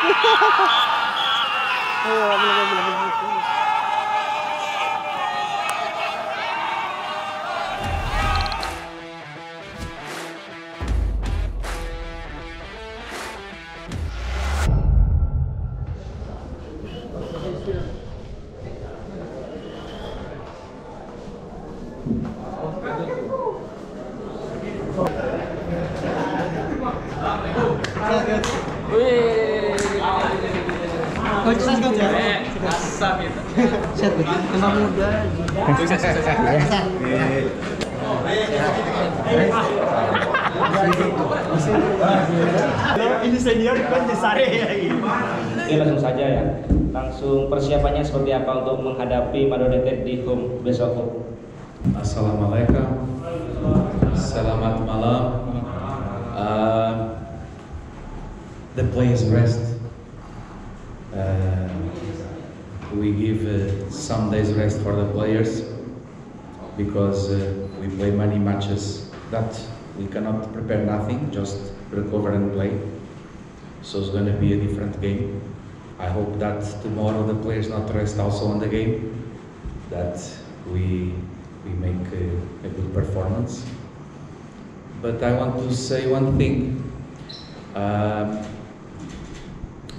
Oh, belum. Coach ya. Asam itu. Set begitu. Emang muda. Sukses. Ini senior kan disare ya. Oke, langsung saja ya. Langsung persiapannya seperti apa untuk menghadapi Madura United di home besok? Assalamualaikum. Selamat malam. The players rest. We give some days rest for the players because we play many matches that we cannot prepare nothing, just recover and play. So it's going to be a different game. I hope that tomorrow the players not rest also on the game, that we make a good performance. But I want to say one thing.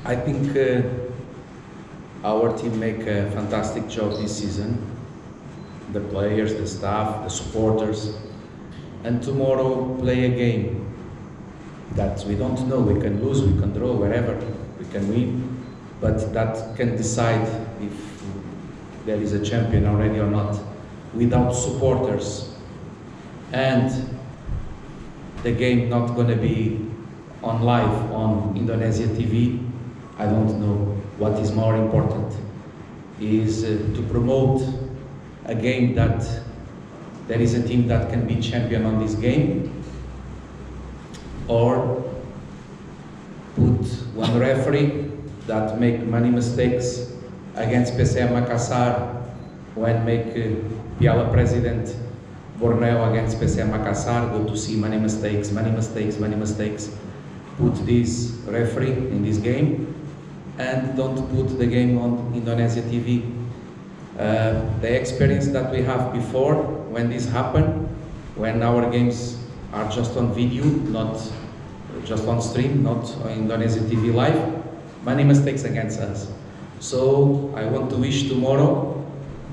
I think our team make a fantastic job this season. The players, the staff, the supporters, and tomorrow play a game that we don't know. We can lose, we can draw, wherever we can win, but that can decide if there is a champion already or not. Without supporters and the game not going to be on live on Indonesia TV, I don't know what is more important. Is to promote a game that there is a team that can be champion on this game, or put one referee that make many mistakes against PSM Makassar when make Piala President Borneo against PSM Makassar, go to see many mistakes. Put this referee in this game and don't put the game on Indonesia TV. The experience that we have before, when this happened, when our games are just on video, not just on stream, not on Indonesia TV live, many mistakes against us. So I want to wish tomorrow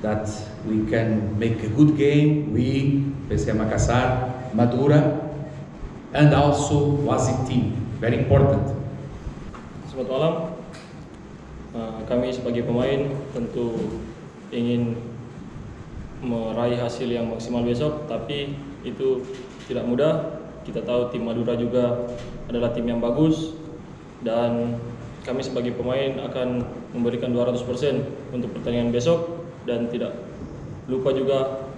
that we can make a good game, we, PSM Makassar, Madura, and also Wasit team, very important. Selamat malam. Kami sebagai pemain tentu ingin meraih hasil yang maksimal besok, tapi itu tidak mudah. Kita tahu tim Madura juga adalah tim yang bagus, dan kami sebagai pemain akan memberikan 200% untuk pertandingan besok, dan tidak lupa juga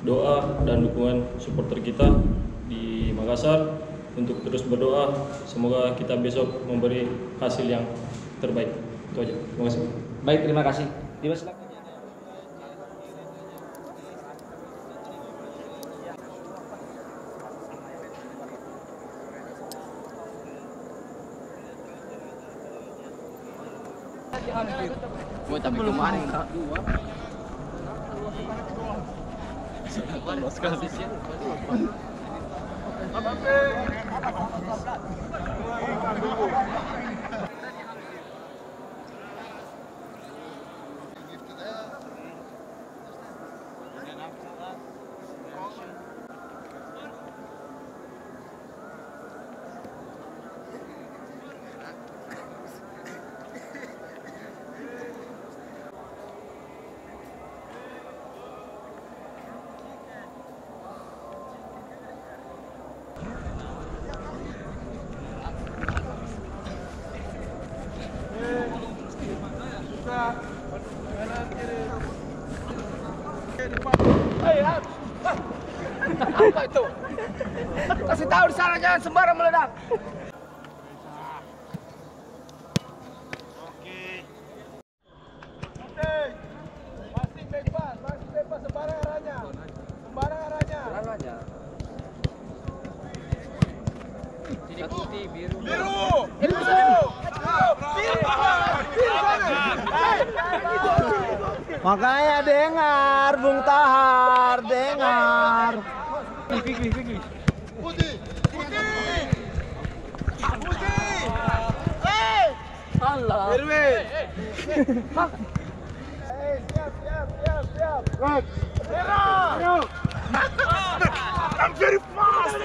doa dan dukungan supporter kita di Makassar untuk terus berdoa, semoga kita besok memberi hasil yang terbaik. Itu aja. Terima kasih. Baik, terima kasih. Silakan. Tapi kemarin tak apa itu? Kasih tahu di sana, jangan sembarang meledak. Masih bebas sembarang arahnya. Satu biru. Makanya dengar, Bung Tahar, dengar. Allah. I'm very fast.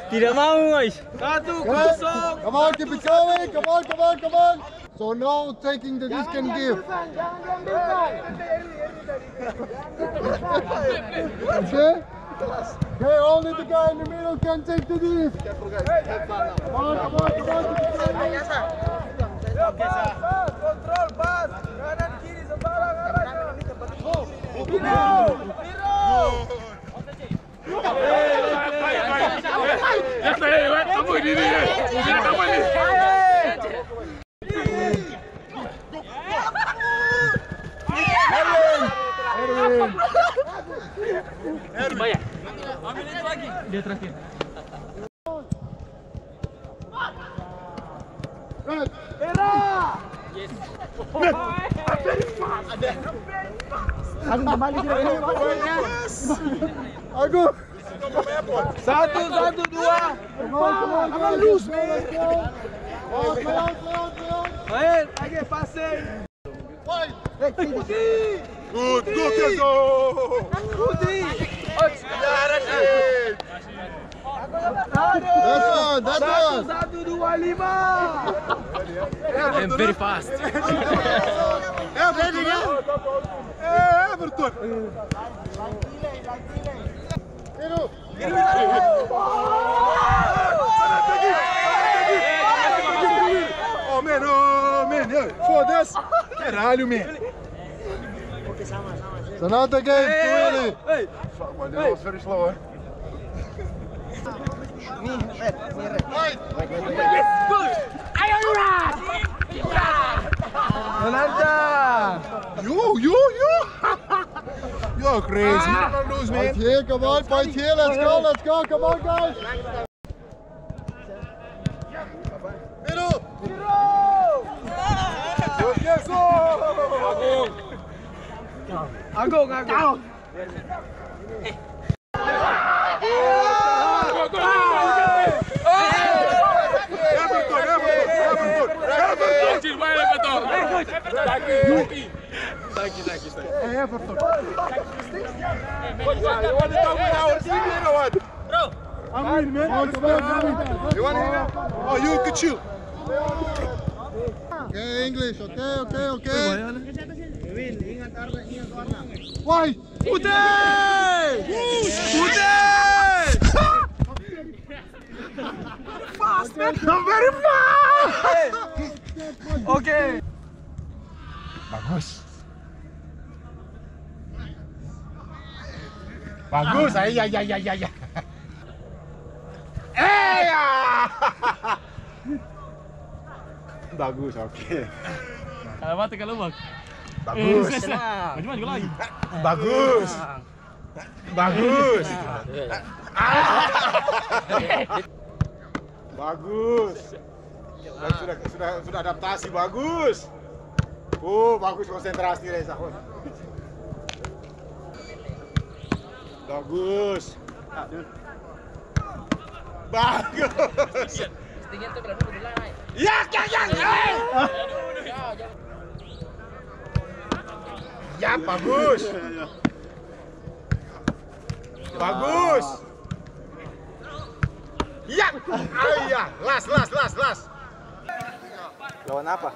Tidak mau, guys. 1-0. Come on, keep it going. Come on, come on, come on. So now taking the disc and give. Okay? Okay, only the guy in the middle can take the disc. Come on, come on, come on. Kontrol pas. Kanan kiri sembarang arahnya. Kamu ini. Kamu ini. Bayar. Ambil itu lagi. Dia terakhir. Yes. Agus. 1-1-2. Come on, come on, come on. Loose, man. Play on. Ayo, lagi passing. Good, Keso. Putih. That's one. 1-2-5. I'm very fast. Everton. Oh man, foda-se. Caralho, man. It's another game, really. Fuck, man, that was very slow, You. You're crazy. Don't lose, man. Fight here, let's go, come on, guys. Middle. Agung. Everton. You want to talk with our team or what? Bro, I'm in, man. You want to? Oh, you can chill. Okay, English. Okay. Why? Putih. Fast, man. I'm very fast. Okay. Bagus. Ya. Bagus, oke. Alamat kalau bang. Bagus. Maju lagi. Bagus. Bagus. Sudah adaptasi, bagus. Bagus konsentrasi Reza. Bagus. Ya. Ya, bagus. Ya. Iya, las. Lawan apa?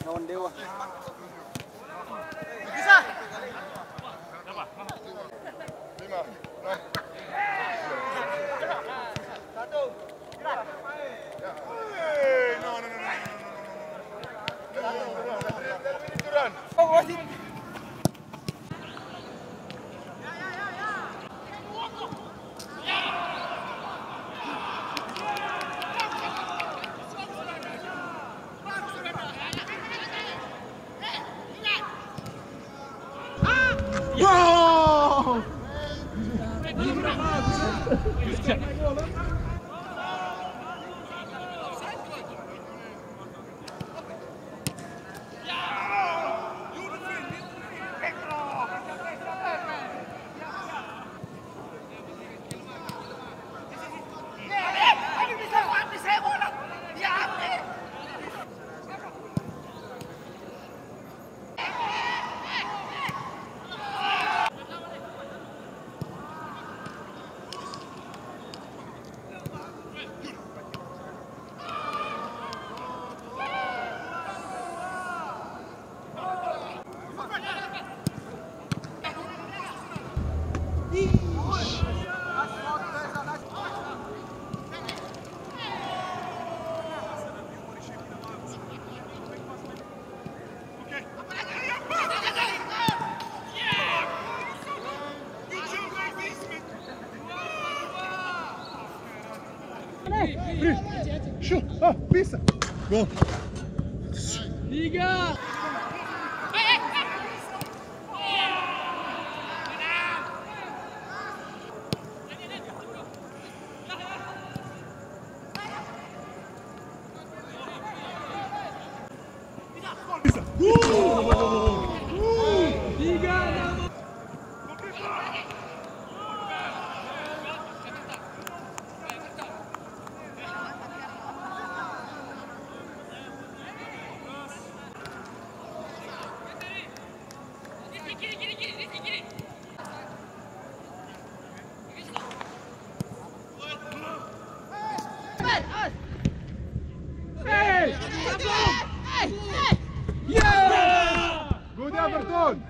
Lawan Dewa. Shoot! Oh, pisa! Go! Good Everton!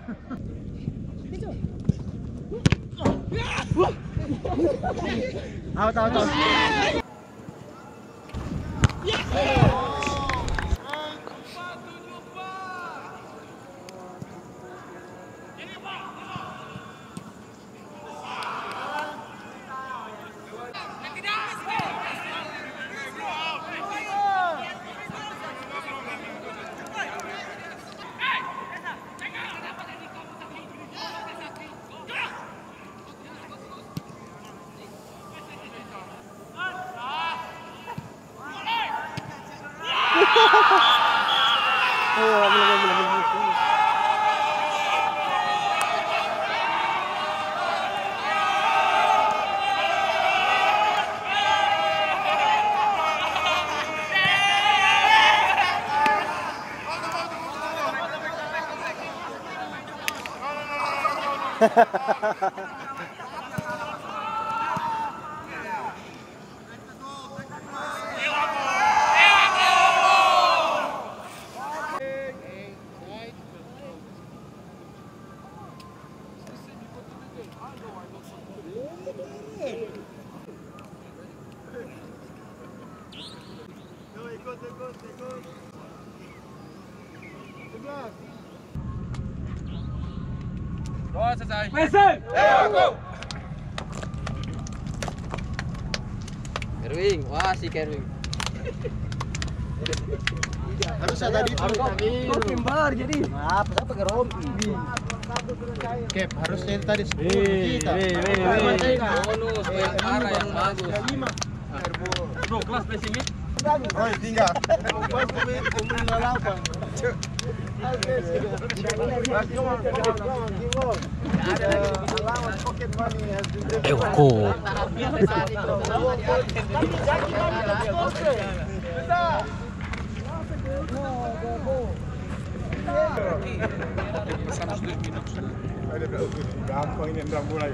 Out. Kerwin, wah si Kerwin. Harusnya tadi Timbar jadi. Maaf, siapa ke rompi? Cap, harusnya tadi 10 kita. Bonus Bayangkara yang bagus. Bro, kelas pesimis. Oh, tinggal. Pas pemain 8. Gampang ini udah mulai.